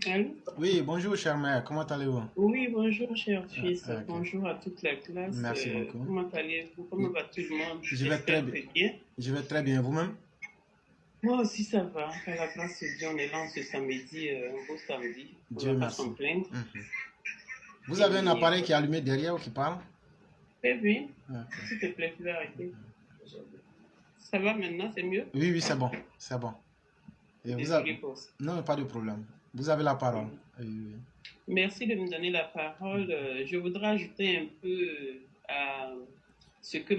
Allô? Oui, bonjour, cher mère, comment allez-vous? Oui, bonjour, cher Ah, fils. ok, Bonjour à toute la classe. merci beaucoup. Comment allez-vous? Comment Je va tout le monde? je vais très J'espère bien. très bien. Je vais très bien, vous-même? Moi aussi, ça va. Par la grâce de Dieu, on est là ce samedi, un beau samedi. On ne Dieu va pas merci. s'en plaindre. Mhm. Vous avez un Et appareil qui est voilà. allumé derrière ou qui parle? Très bien. Ok. S'il te plaît, tu vas arrêter. Ça va maintenant, c'est mieux? Oui, oui, c'est bon, c'est bon. Et vous avez... Désolée pour ça. Non, pas de problème. Vous avez la parole. Mhm. Oui, oui. Merci de me donner la parole. Je voudrais ajouter un peu à ce que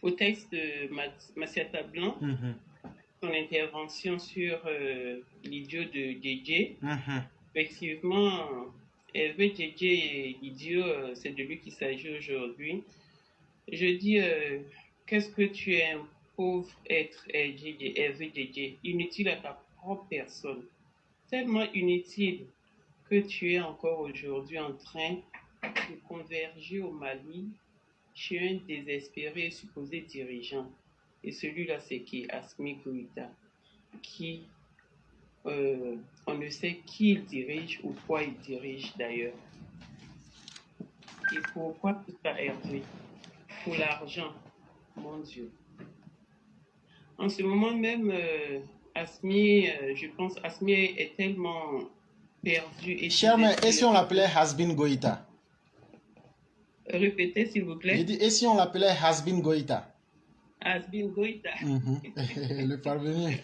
au texte de Massiata Blanc, Mhm. son intervention sur l'idiot de DJ. Mhm. Effectivement, Hervé DJ et l'idiot, c'est de lui qu'il s'agit aujourd'hui. Je dis, qu'est-ce que tu es un pauvre être, Hervé DJ, inutile à ta propre personne, tellement inutile que tu es encore aujourd'hui en train de converger au Mali chez un désespéré et supposé dirigeant. Et celui-là, c'est qui? Asmi Goïta, qui, on ne sait qui il dirige ou quoi il dirige d'ailleurs. Et pourquoi tout ça, Hervé? Pour l'argent, mon Dieu. En ce moment même, Asmi, je pense, Asmi est tellement perdu et Cher mère, et si on désespéré. l'appelait Hasbin Goïta? Répétez, s'il vous J'ai plaît. dit, et si on l'appelait Hasbin Goïta? Asbin Goïta. Mhm. Le parvenu.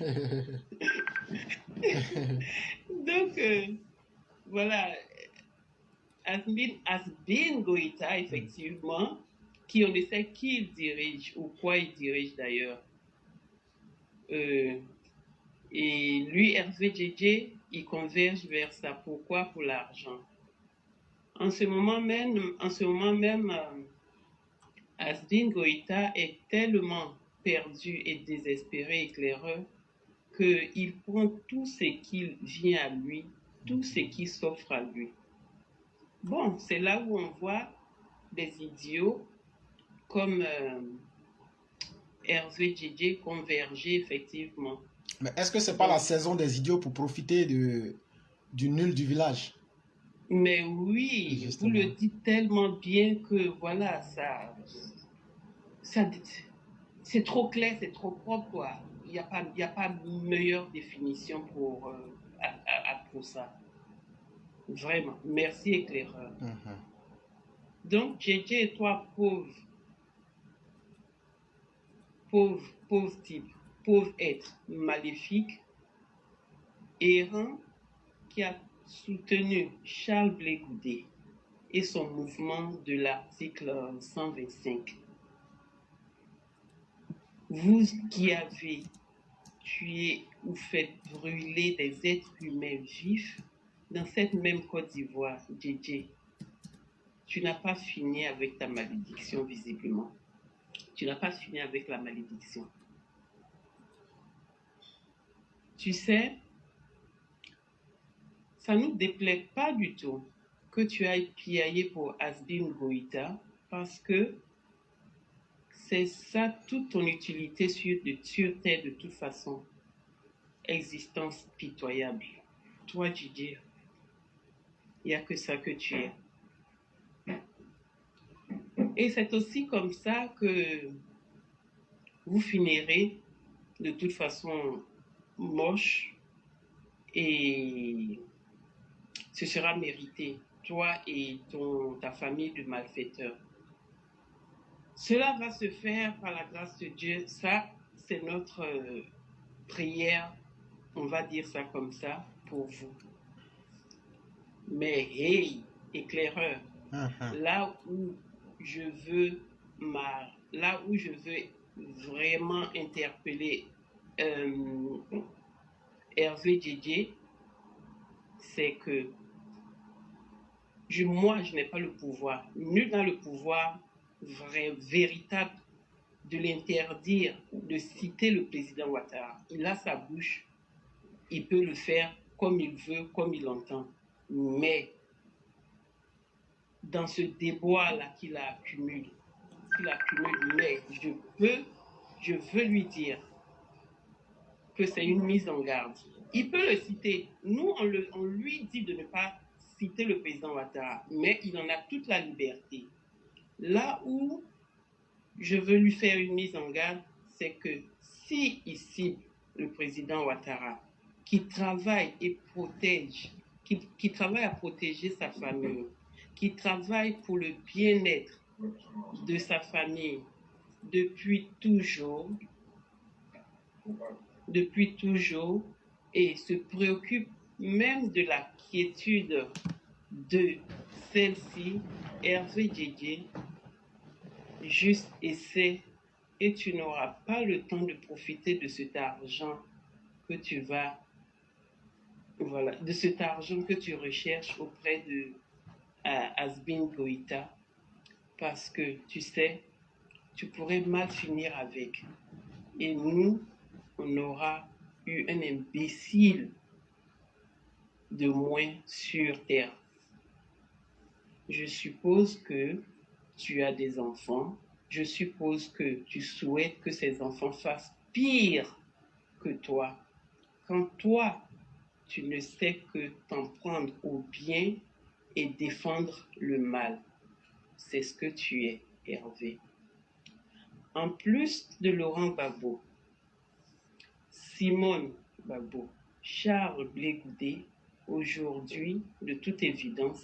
Donc, voilà, Asbin Goïta, effectivement, qui on ne sait qui il dirige ou quoi il dirige d'ailleurs. Euh, et lui, Hervé JJ, il converge vers ça. Pourquoi? Pour l'argent. En ce moment même, Asbin Goïta est tellement perdu et désespéré, éclaireur, qu'il prend tout ce qui vient à lui, tout ce qui s'offre à lui. Bon, c'est là où on voit des idiots comme Hervé JJ converger effectivement. Mais est-ce que c'est pas la Donc, saison des idiots pour profiter du nul du village? mais oui, vous le Justement. dites tellement bien que voilà, ça c'est trop clair, c'est trop propre, quoi. Il y a pas meilleure définition pour ça. Vraiment. Merci, éclaireur. Mhm. Donc, JJ et toi, pauvre type, pauvre être maléfique, errant, qui a soutenu Charles Blé Goudé et son mouvement de l'article 125. Vous qui avez tué ou fait brûler des êtres humains vifs dans cette même Côte d'Ivoire, JJ, tu n'as pas fini avec ta malédiction visiblement. Tu n'as pas fini avec la malédiction. Tu sais, ça ne nous déplaît pas du tout que tu ailles piailler pour Asbin Goïta parce que c'est ça toute ton utilité sur Terre de toute façon. Existence pitoyable. Toi, Didier, il n'y a que ça que tu es. Et c'est aussi comme ça que vous finirez de toute façon moche et ce sera mérité, toi et ta famille de malfaiteurs. Cela va se faire par la grâce de Dieu. Ça, c'est notre prière, on va dire ça comme ça, pour vous. Mais hey, éclaireur, Mhm. là où je veux là où je veux vraiment interpeller euh, Hervé JJ, c'est que moi, je n'ai pas le pouvoir. Nul n'a le pouvoir véritable de l'interdire, de citer le président Ouattara. Il a sa bouche, il peut le faire comme il veut, comme il entend. Mais dans ce déboire-là qu'il accumule, mais je veux lui dire, que c'est une mise en garde. Il peut le citer. Nous, on lui dit de ne pas citer le président Ouattara, mais il en a toute la liberté. Là où je veux lui faire une mise en garde, c'est que si il cible le président Ouattara, qui travaille et protège, qui travaille à protéger sa famille, qui travaille pour le bien-être de sa famille depuis toujours, et se préoccupe même de la quiétude de celle-ci, Hervé Djedje juste essaie, et tu n'auras pas le temps de profiter de cet argent que tu vas, voilà, de cet argent que tu recherches auprès de Asbin Goïta, parce que tu sais, tu pourrais mal finir avec. Et nous, on aura eu un imbécile de moins sur Terre. Je suppose que tu as des enfants. Je suppose que tu souhaites que ces enfants fassent pire que toi. Quand toi, tu ne sais que t'en prendre au bien et défendre le mal. C'est ce que tu es, Hervé. En plus de Laurent Gbagbo, Simone Gbagbo, Charles Blé Goudé, aujourd'hui, de toute évidence,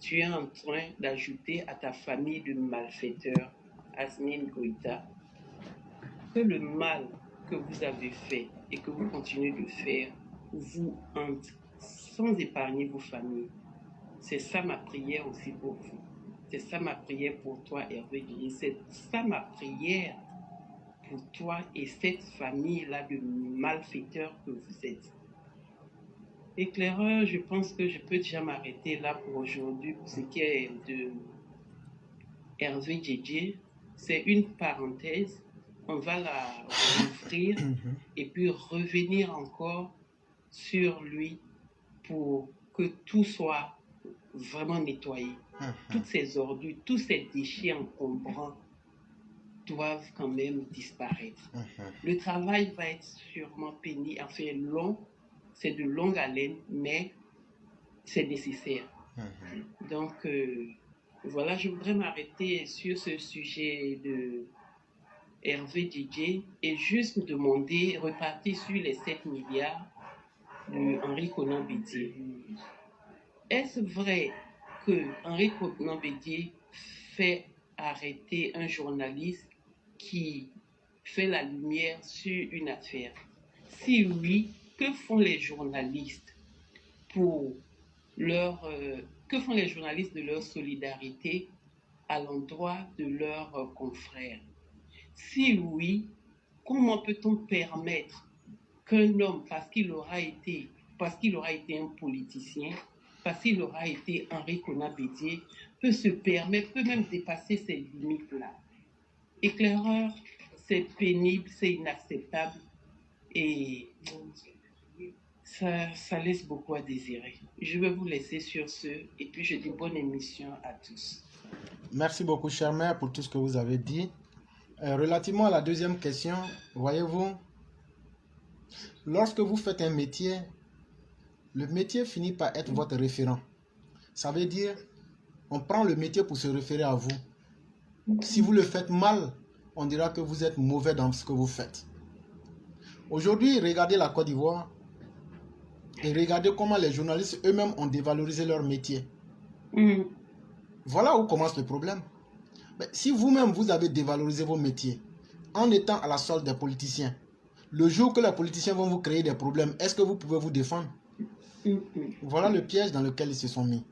tu es en train d'ajouter à ta famille de malfaiteurs, Asmin Goïta, que le mal que vous avez fait et que vous continuez de faire vous hante sans épargner vos familles. C'est ça ma prière aussi pour vous. C'est ça ma prière pour toi, Hervé Djedje. C'est ça ma prière pour toi et cette famille-là de malfaiteurs que vous êtes. Éclaireur, je pense que je peux déjà m'arrêter là pour aujourd'hui. Pour ce qui est de Hervé Djedje, c'est une parenthèse. On va la rouvrir et puis revenir encore sur lui pour que tout soit vraiment nettoyé. Toutes ces ordures, tous ces déchets encombrants doivent quand même disparaître. Le travail va être sûrement pénible, enfin long, c'est de longue haleine, mais c'est nécessaire. Donc, voilà, je voudrais m'arrêter sur ce sujet de Hervé Djedje et juste vous demander, repartir sur les 7 milliards de Henri Konan Bédié. Est-ce vrai que Henri Konan Bédié fait arrêter un journaliste qui fait la lumière sur une affaire? Si oui, que font les journalistes que font les journalistes de leur solidarité à l'endroit de leurs confrères? Si oui, comment peut-on permettre qu'un homme, parce qu'il aura été un politicien, parce qu'il aura été Henri Konan Bédié, peut même dépasser ces limites-là? Éclaireur, c'est pénible, c'est inacceptable et ça laisse beaucoup à désirer. Je vais vous laisser sur ce et puis je dis bonne émission à tous. Merci beaucoup, chère mère, pour tout ce que vous avez dit. Relativement à la deuxième question, voyez-vous, lorsque vous faites un métier, le métier finit par être votre référent. Ça veut dire, on prend le métier pour se référer à vous. Si vous le faites mal, on dira que vous êtes mauvais dans ce que vous faites. Aujourd'hui, regardez la Côte d'Ivoire et regardez comment les journalistes eux-mêmes ont dévalorisé leur métier. Voilà où commence le problème. Mais si vous-même, vous avez dévalorisé vos métiers en étant à la solde des politiciens, le jour que les politiciens vont vous créer des problèmes, est-ce que vous pouvez vous défendre? Voilà le piège dans lequel ils se sont mis.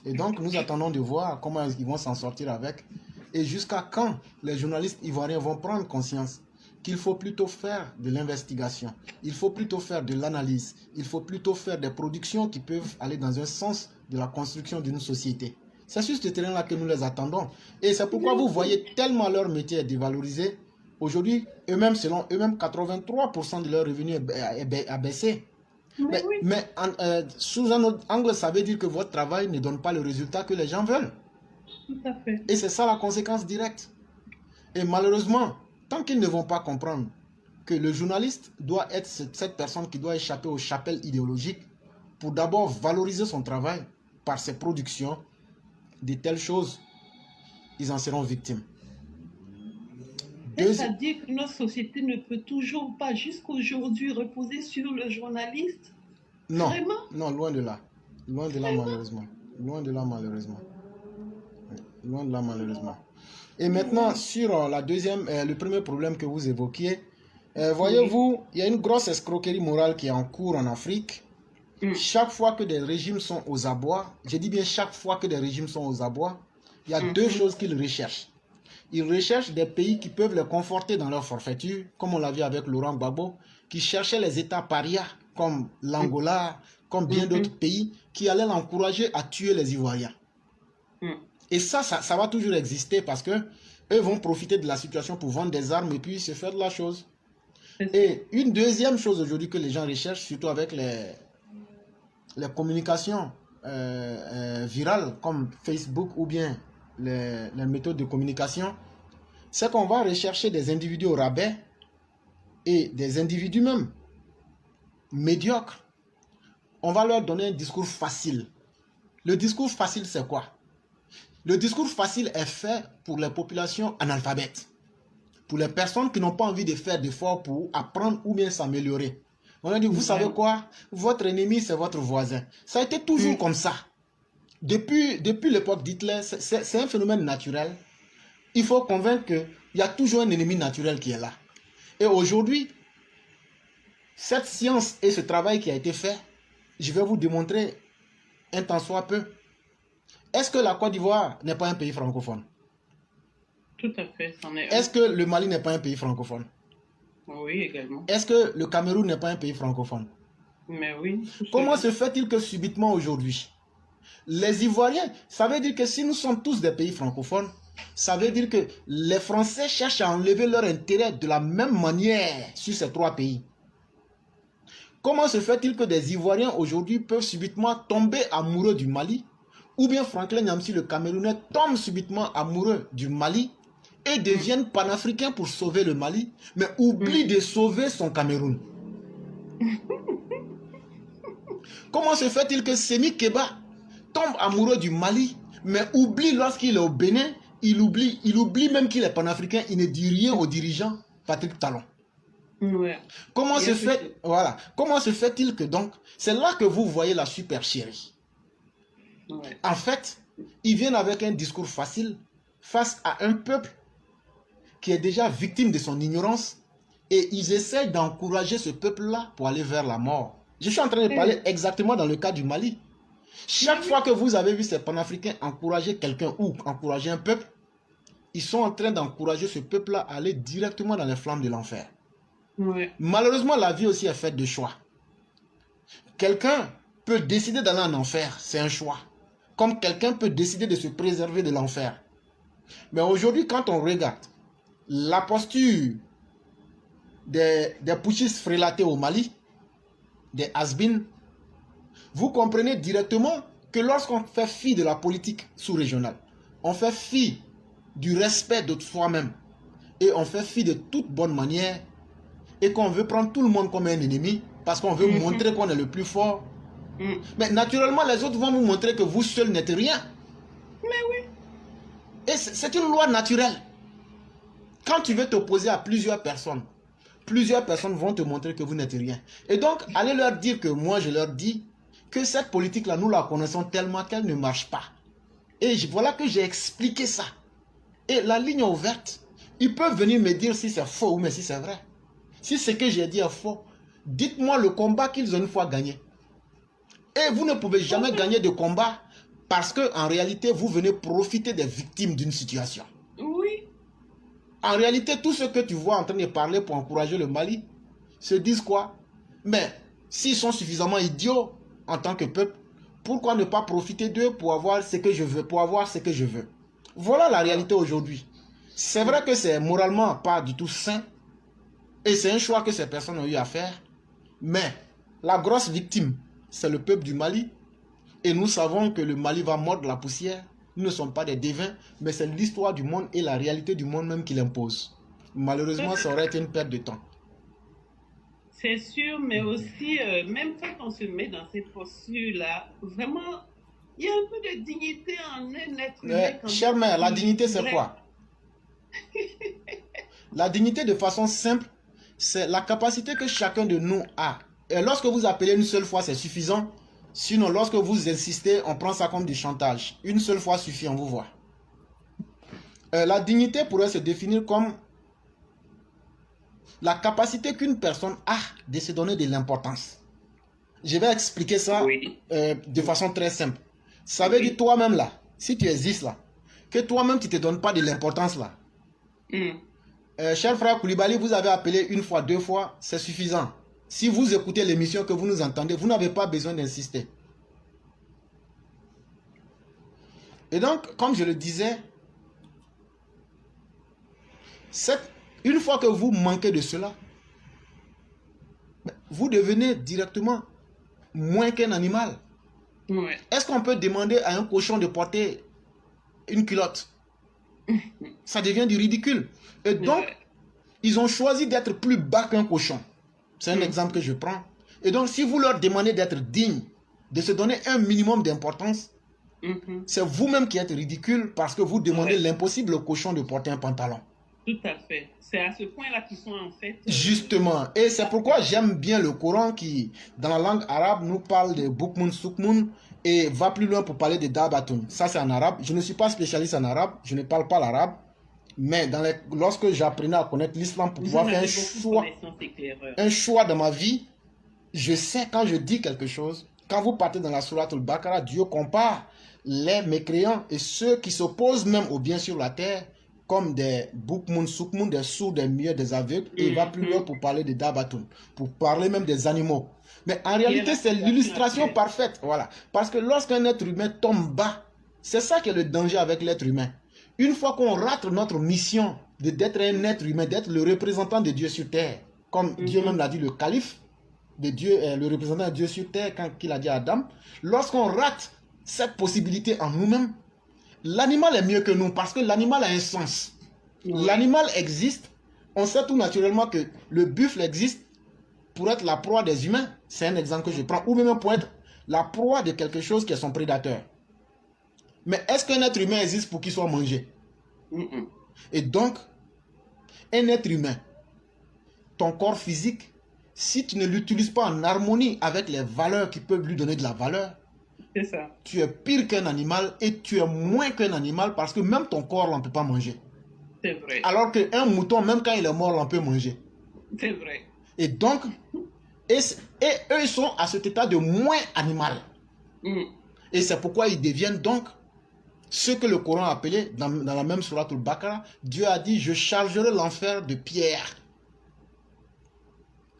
Et donc, nous attendons de voir comment ils vont s'en sortir avec. Et jusqu'à quand les journalistes ivoiriens vont prendre conscience qu'il faut plutôt faire de l'investigation, il faut plutôt faire de l'analyse, il faut plutôt faire des productions qui peuvent aller dans un sens de la construction d'une société. C'est sur ce terrain-là que nous les attendons. Et c'est pourquoi vous voyez tellement leur métier est dévalorisé. Aujourd'hui, eux-mêmes, selon eux-mêmes, 83% de leur revenu a baissé. Mais sous un autre angle, ça veut dire que votre travail ne donne pas le résultat que les gens veulent. Tout à fait. Et c'est ça la conséquence directe. Et malheureusement, tant qu'ils ne vont pas comprendre que le journaliste doit être cette personne qui doit échapper aux chapelles idéologiques pour d'abord valoriser son travail par ses productions. De telles choses, ils en seront victimes. C'est-à-dire que notre société ne peut toujours pas jusqu'aujourd'hui reposer sur le journaliste? Non, Vraiment? non, loin de là. Loin de là, malheureusement. Loin de là, malheureusement. Loin de là, malheureusement. Et maintenant, sur le premier problème que vous évoquiez, voyez-vous, il y a une grosse escroquerie morale qui est en cours en Afrique. Chaque fois que des régimes sont aux abois, je dis bien chaque fois que des régimes sont aux abois, il y a deux choses qu'ils recherchent. Ils recherchent des pays qui peuvent les conforter dans leur forfaiture, comme on l'a vu avec Laurent Gbagbo, qui cherchait les États parias, comme l'Angola, comme bien d'autres pays, qui allaient l'encourager à tuer les Ivoiriens. Et ça va toujours exister parce que eux vont profiter de la situation pour vendre des armes et puis se faire de la chose. Et une deuxième chose aujourd'hui que les gens recherchent, surtout avec les communications virales comme Facebook ou bien les méthodes de communication, c'est qu'on va rechercher des individus au rabais et des individus même médiocres. On va leur donner un discours facile. Le discours facile, c'est quoi? Le discours facile est fait pour les populations analphabètes, pour les personnes qui n'ont pas envie de faire d'efforts pour apprendre ou bien s'améliorer. On a dit, vous savez quoi? Votre ennemi, c'est votre voisin. Ça a été toujours comme ça. Depuis l'époque d'Hitler, c'est un phénomène naturel. Il faut convaincre qu'il y a toujours un ennemi naturel qui est là. Et aujourd'hui, cette science et ce travail qui a été fait, je vais vous démontrer un tant soit peu. Est-ce que la Côte d'Ivoire n'est pas un pays francophone? Tout à fait, c'en est un. Est-ce que le Mali n'est pas un pays francophone? Oui, également. Est-ce que le Cameroun n'est pas un pays francophone? Mais oui. Comment se fait-il que subitement aujourd'hui, les Ivoiriens, ça veut dire que si nous sommes tous des pays francophones, ça veut dire que les Français cherchent à enlever leur intérêt de la même manière sur ces trois pays. Comment se fait-il que des Ivoiriens aujourd'hui peuvent subitement tomber amoureux du Mali, ou bien Franklin Nyamsi, le Camerounais, tombe subitement amoureux du Mali et deviennent panafricains pour sauver le Mali, mais oublie de sauver son Cameroun? Comment se fait-il que Semi Keba tombe amoureux du Mali, mais oublie lorsqu'il est au Bénin, il oublie même qu'il est panafricain, il ne dit rien aux dirigeants Patrick Talon? Ouais. Comment se fait-il que donc, c'est là que vous voyez la supercherie. Ouais. En fait, ils viennent avec un discours facile face à un peuple qui est déjà victime de son ignorance et ils essaient d'encourager ce peuple-là pour aller vers la mort. Je suis en train de parler exactement dans le cas du Mali. Chaque fois que vous avez vu ces panafricains encourager quelqu'un ou encourager un peuple, ils sont en train d'encourager ce peuple-là à aller directement dans les flammes de l'enfer. Ouais. Malheureusement, la vie aussi est faite de choix. Quelqu'un peut décider d'aller en enfer, c'est un choix. Comme quelqu'un peut décider de se préserver de l'enfer. Mais aujourd'hui, quand on regarde la posture des putschistes frélatés au Mali, des has-been, vous comprenez directement que lorsqu'on fait fi de la politique sous-régionale, on fait fi du respect de soi-même et on fait fi de toute bonne manière et qu'on veut prendre tout le monde comme un ennemi parce qu'on veut montrer qu'on est le plus fort. Mais naturellement, les autres vont vous montrer que vous seul n'êtes rien. Mais oui. Et c'est une loi naturelle. Quand tu veux t'opposer à plusieurs personnes vont te montrer que vous n'êtes rien. Et donc, allez leur dire que moi, je leur dis que cette politique-là, nous la connaissons tellement qu'elle ne marche pas. Et voilà que j'ai expliqué ça. Et la ligne est ouverte. Ils peuvent venir me dire si c'est faux ou mais si c'est vrai. Si ce que j'ai dit est faux, dites-moi le combat qu'ils ont une fois gagné. Et vous ne pouvez jamais gagner de combat parce qu'en réalité, vous venez profiter des victimes d'une situation. Oui. En réalité, tous ceux que tu vois en train de parler pour encourager le Mali se disent quoi? Mais s'ils sont suffisamment idiots en tant que peuple, pourquoi ne pas profiter d'eux pour avoir ce que je veux, Voilà la réalité aujourd'hui. C'est vrai que c'est moralement pas du tout sain et c'est un choix que ces personnes ont eu à faire, mais la grosse victime, c'est le peuple du Mali. Et nous savons que le Mali va mordre la poussière. Nous ne sommes pas des devins, mais c'est l'histoire du monde et la réalité du monde même qui l'impose. Malheureusement, ça aurait été une perte de temps. C'est sûr, mais aussi, même quand on se met dans cette posture-là, vraiment, il y a un peu de dignité en un être humain quand Chère même mère, la qui dignité, c'est voudrait. quoi? La dignité, de façon simple, c'est la capacité que chacun de nous a. Et lorsque vous appelez une seule fois, c'est suffisant. Sinon, lorsque vous insistez, on prend ça comme du chantage. Une seule fois suffit, on vous voit. La dignité pourrait se définir comme la capacité qu'une personne a de se donner de l'importance. Je vais expliquer ça Oui, de façon très simple. Ça veut dire oui. toi-même là, si tu existes là, que toi-même tu ne te donnes pas de l'importance là. Mm. Cher frère Koulibaly, vous avez appelé une fois, deux fois, c'est suffisant. Si vous écoutez l'émission, que vous nous entendez, vous n'avez pas besoin d'insister. Et donc, comme je le disais, une fois que vous manquez de cela, vous devenez directement moins qu'un animal. Ouais. Est-ce qu'on peut demander à un cochon de porter une culotte? Ça devient du ridicule. Et donc, Ouais. ils ont choisi d'être plus bas qu'un cochon. C'est un exemple que je prends. Et donc, si vous leur demandez d'être dignes, de se donner un minimum d'importance, c'est vous-même qui êtes ridicule parce que vous demandez l'impossible au cochon de porter un pantalon. Tout à fait. C'est à ce point-là qu'ils sont en fait. Justement. Et c'est pourquoi j'aime bien le Coran qui, dans la langue arabe, nous parle de Bukmun Sukmun et va plus loin pour parler de Dabatun. Ça, c'est en arabe. Je ne suis pas spécialiste en arabe. Je ne parle pas l'arabe. Mais lorsque j'apprenais à connaître l'islam pour pouvoir faire un choix dans ma vie, je sais quand je dis quelque chose. Quand vous partez dans la sourate al-Baqarah, Dieu compare les mécréants et ceux qui s'opposent même au bien sur la terre comme des Bukmun Sukmun, des sourds, des muets, des aveugles, et il va plus loin pour parler des Dabatun, pour parler même des animaux. Mais en réalité, c'est l'illustration parfaite. Voilà. Parce que lorsqu'un être humain tombe bas, c'est ça qui est le danger avec l'être humain. Une fois qu'on rate notre mission d'être un être humain, d'être le représentant de Dieu sur terre, comme Dieu même l'a dit, le calife de Dieu, le représentant de Dieu sur terre, quand il a dit à Adam, lorsqu'on rate cette possibilité en nous-mêmes, l'animal est mieux que nous parce que l'animal a un sens. Oui. L'animal existe. On sait tout naturellement que le buffle existe pour être la proie des humains. C'est un exemple que je prends. Ou même pour être la proie de quelque chose qui est son prédateur. Mais est-ce qu'un être humain existe pour qu'il soit mangé? Et donc, un être humain, ton corps physique, si tu ne l'utilises pas en harmonie avec les valeurs qui peuvent lui donner de la valeur, c'est ça. Tu es pire qu'un animal et tu es moins qu'un animal parce que même ton corps, on ne peut pas manger. C'est vrai. Alors qu'un mouton, même quand il est mort, on peut manger. C'est vrai. Et donc, eux, ils sont à cet état de moins animal. Et c'est pourquoi ils deviennent donc ce que le Coran a appelé, dans la même sourate al-Baqarah, Dieu a dit, je chargerai l'enfer de pierre.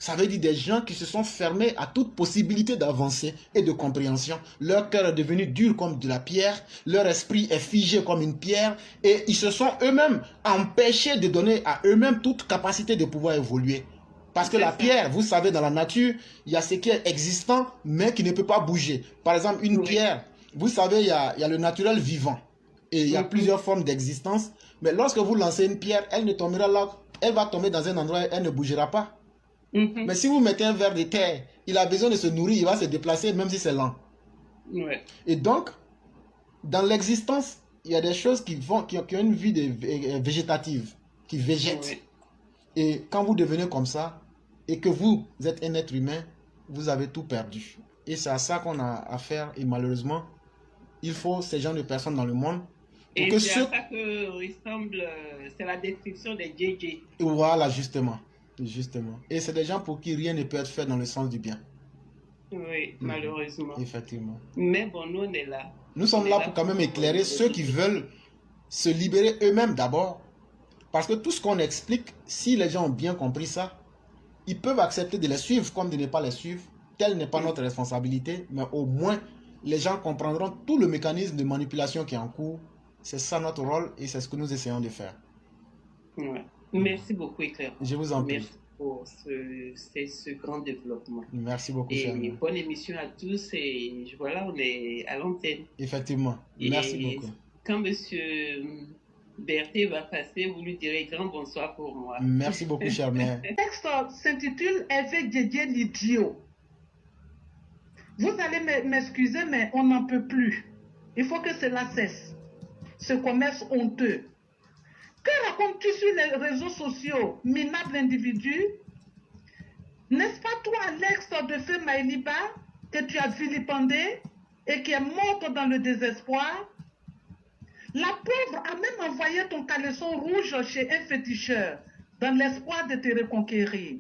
Ça veut dire des gens qui se sont fermés à toute possibilité d'avancer et de compréhension. Leur cœur est devenu dur comme de la pierre, leur esprit est figé comme une pierre et ils se sont eux-mêmes empêchés de donner à eux-mêmes toute capacité de pouvoir évoluer. Parce que la pierre, vous savez, dans la nature, il y a ce qui est existant mais qui ne peut pas bouger. Par exemple, une pierre, vous savez, il y a le naturel vivant et il y a plusieurs formes d'existence. Mais lorsque vous lancez une pierre, elle ne tombera là, elle va tomber dans un endroit et elle ne bougera pas. Mais si vous mettez un ver de terre, il a besoin de se nourrir, il va se déplacer même si c'est lent. Et donc, dans l'existence, il y a des choses qui ont une vie végétative, qui végètent. Et quand vous devenez comme ça, et que vous êtes un être humain, vous avez tout perdu. Et c'est à ça qu'on a affaire. Et malheureusement, il faut ces genres de personnes dans le monde. Et c'est à ça que ressemble, c'est la description des JJ. Voilà, justement. Justement. Et c'est des gens pour qui rien ne peut être fait dans le sens du bien. Oui, malheureusement. Effectivement. Mais bon, nous, on est là. Nous sommes là pour quand même éclairer ceux qui veulent se libérer eux-mêmes d'abord. Parce que tout ce qu'on explique, si les gens ont bien compris ça, ils peuvent accepter de les suivre comme de ne pas les suivre. Telle n'est pas notre responsabilité, mais au moins, les gens comprendront tout le mécanisme de manipulation qui est en cours. C'est ça notre rôle et c'est ce que nous essayons de faire. Ouais. Merci beaucoup, Éclair. Je vous en prie. Merci pour ce grand développement. Merci beaucoup, et bonne émission à tous. Et voilà, on est à l'antenne. Effectivement. Merci beaucoup. Quand monsieur Berthe va passer, vous lui direz grand bonsoir pour moi. Merci beaucoup, chère mère. Le texte s'intitule Hervé Didier l'idiot. Vous allez m'excuser, mais on n'en peut plus. Il faut que cela cesse. Ce commerce honteux. Que racontes-tu sur les réseaux sociaux, minable individu? N'est-ce pas toi, l'ex de feu Maïliba, que tu as vilipendé et qui est morte dans le désespoir? La pauvre a même envoyé ton caleçon rouge chez un féticheur dans l'espoir de te reconquérir.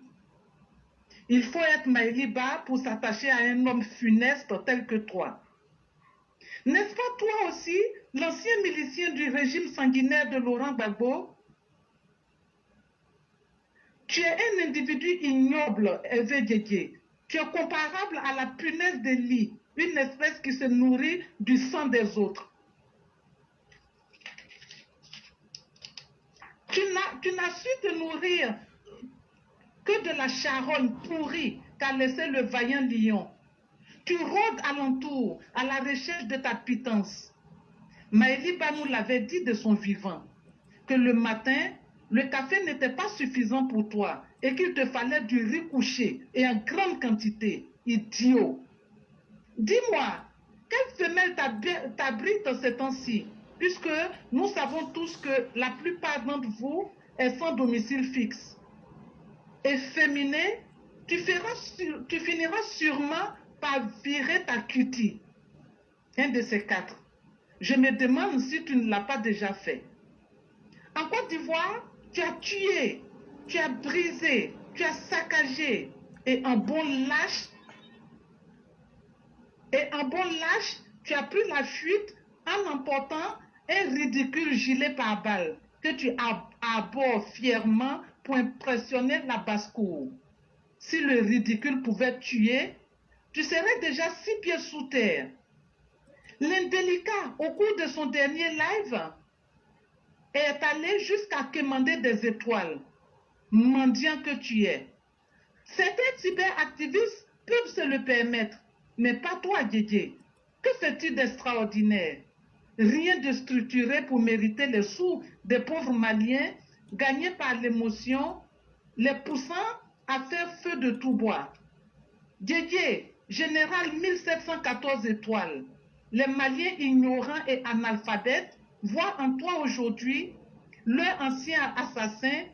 Il faut être Maïliba pour s'attacher à un homme funeste tel que toi. N'est-ce pas toi aussi, l'ancien milicien du régime sanguinaire de Laurent Gbagbo? Tu es un individu ignoble, Hervé Didier. Tu es comparable à la punaise de lit, une espèce qui se nourrit du sang des autres. Tu n'as su te nourrir que de la charogne pourrie qu'a laissé le vaillant lion. Tu rôdes alentour à la recherche de ta pitance. Maïliba nous l'avait dit de son vivant, que le matin, le café n'était pas suffisant pour toi et qu'il te fallait du riz couché et en grande quantité. Idiot! Dis-moi, quelle femelle t'abrite ces temps-ci, puisque nous savons tous que la plupart d'entre vous est sans domicile fixe. Efféminé, tu finiras sûrement par virer ta cutie. Un de ces quatre. Je me demande si tu ne l'as pas déjà fait. En Côte d'Ivoire, tu as tué, tu as brisé, tu as saccagé, et en bon lâche, tu as pris la fuite en emportant un ridicule gilet pare-balles que tu abors fièrement pour impressionner la basse-cour. Si le ridicule pouvait tuer, tu serais déjà 6 pieds sous terre. L'indélicat, au cours de son dernier live, est allé jusqu'à quémander des étoiles. Mendiant que tu es. Certains cyberactivistes peuvent se le permettre, mais pas toi, Didier. Que fais-tu d'extraordinaire? Rien de structuré pour mériter les sous des pauvres Maliens gagnés par l'émotion, les poussant à faire feu de tout bois. Didier, général 1714 étoiles. Les Maliens ignorants et analphabètes voient en toi aujourd'hui leur ancien assassin,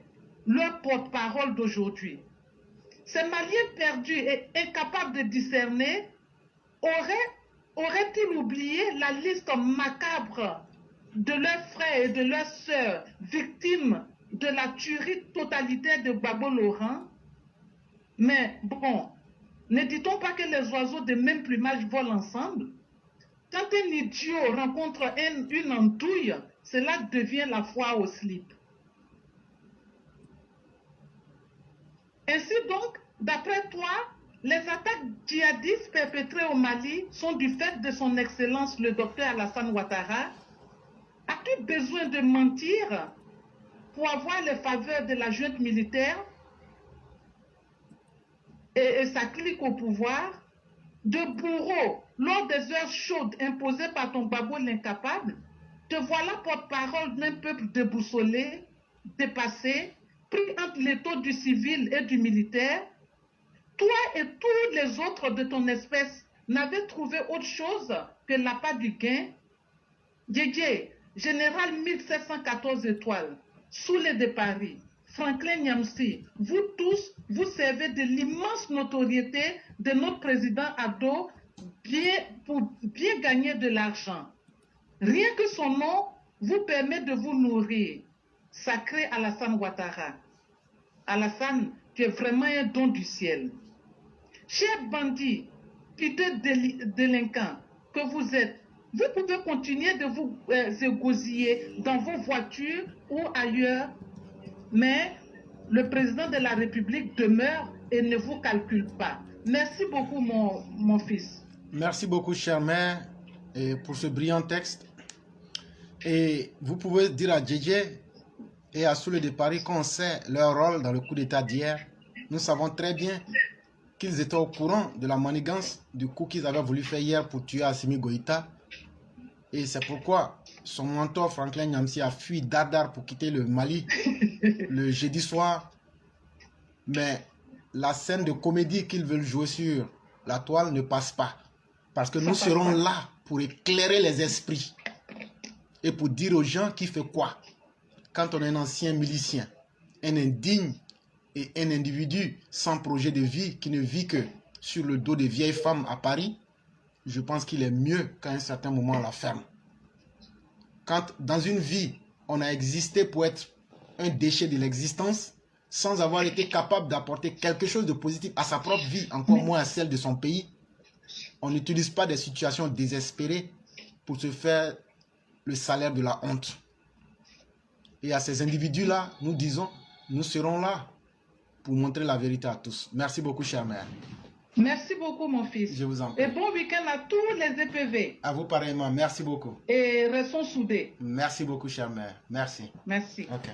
leur porte-parole d'aujourd'hui. Ces Maliens perdus et incapables de discerner auraient-ils oublié la liste macabre de leurs frères et de leurs sœurs victimes de la tuerie totalitaire de Gbagbo Laurent? Mais bon, ne dit-on pas que les oiseaux de même plumage volent ensemble? Quand un idiot rencontre une andouille, cela devient la foire au slip. Ainsi donc, d'après toi, les attaques djihadistes perpétrées au Mali sont du fait de son Excellence le docteur Alassane Ouattara. As-tu besoin de mentir pour avoir les faveurs de la junte militaire et sa clique au pouvoir? De bourreau, lors des heures chaudes imposées par ton Gbagbo l'incapable, te voilà porte-parole d'un peuple déboussolé, dépassé, pris entre l'étau du civil et du militaire. Toi et tous les autres de ton espèce n'avaient trouvé autre chose que l'appât du gain. Didier, général 1714 étoiles, Soulé de Paris, Franklin Nyamsi, vous tous, vous servez de l'immense notoriété de notre président Ado pour bien gagner de l'argent. Rien que son nom vous permet de vous nourrir. Sacré Alassane Ouattara. Alassane, tu es vraiment un don du ciel. Chers bandits, piteux délinquants que vous êtes, vous pouvez continuer de vous égosiller dans vos voitures ou ailleurs, mais le président de la République demeure et ne vous calcule pas. Merci beaucoup, mon fils. Merci beaucoup, chère mère, pour ce brillant texte. Et vous pouvez dire à Djedje et à Soulé de Paris qu'on sait leur rôle dans le coup d'État d'hier. Nous savons très bien qu'ils étaient au courant de la manigance du coup qu'ils avaient voulu faire hier pour tuer Assimi Goïta. Et c'est pourquoi son mentor Franklin Nyamsi a fui Dardar pour quitter le Mali le jeudi soir. Mais la scène de comédie qu'ils veulent jouer sur la toile ne passe pas. Parce que nous serons là pour éclairer les esprits et pour dire aux gens qui fait quoi. Quand on est un ancien milicien, un indigne et un individu sans projet de vie qui ne vit que sur le dos des vieilles femmes à Paris, je pense qu'il est mieux qu'à un certain moment on la ferme. Quand dans une vie, on a existé pour être un déchet de l'existence, sans avoir été capable d'apporter quelque chose de positif à sa propre vie, encore moins à celle de son pays, on n'utilise pas des situations désespérées pour se faire le salaire de la honte. Et à ces individus-là, nous disons, nous serons là pour montrer la vérité à tous. Merci beaucoup, chère mère. Merci beaucoup, mon fils. Je vous en prie. Et bon week-end à tous les EPV. À vous pareillement. Merci beaucoup. Et restons soudés. Merci beaucoup, chère mère. Merci. Merci. Ok.